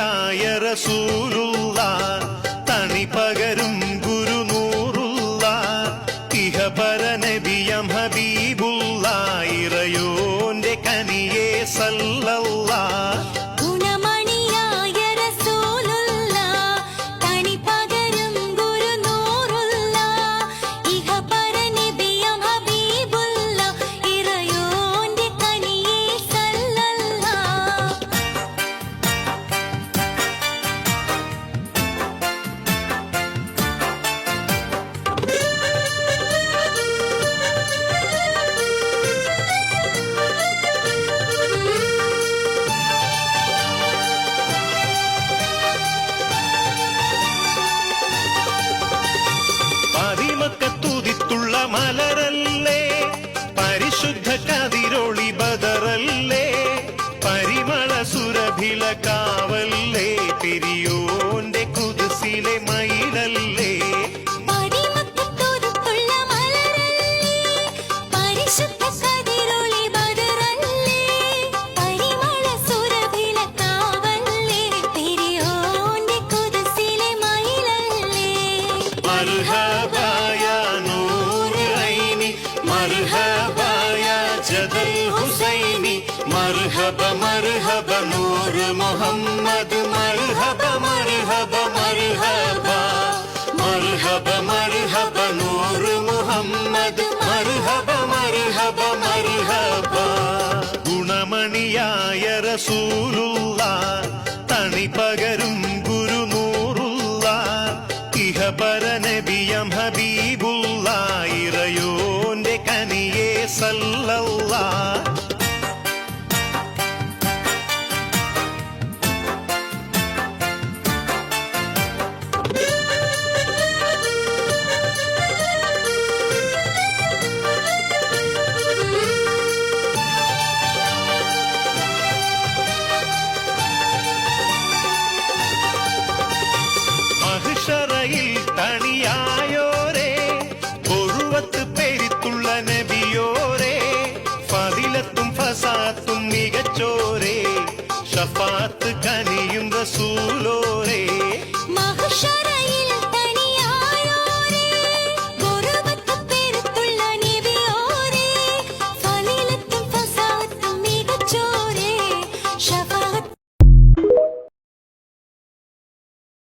ഗുണമണിയായ റസൂലുള്ള തണി പകരും ഗുരുനൂറുള്ള ഇഹപര നബിയം ഹബീബുള്ള ഇറയോന്റെ കനിയെ സല്ലല്ലാഹ് മലരല്ലേ പരിശുദ്ധ കതിരൊളി ബദറല്ലേ പരിമള സുരഭില കാവല്ലേ പെരിയോന്റെ കുതിസിലെ മയിലല്ലേ मरहबा मरहबा नूर मोहम्मद मरहबा मरहबा मरहबा मरहबा मरहबा नूर मोहम्मद मरहबा मरहबा मरहबा ഗുണമണിയായ റസൂലുള്ള തണി പകരും ഗുരുനൂറുള്ള ഇഹപര നബിയം ഹബീബുള്ള ഇറയോന്റെ കനിയെ സല്ലല്ലാഹ് തണിയായോരേ ഒഴുവത്ത് പെരിത്തുള്ള നബിയോരേ ഫദിലത്തും ഫസാത്തും മികച്ചോരേ ഷഫാത്ത് കനിയും റസൂലോരേ മഹ്ശറയിൽ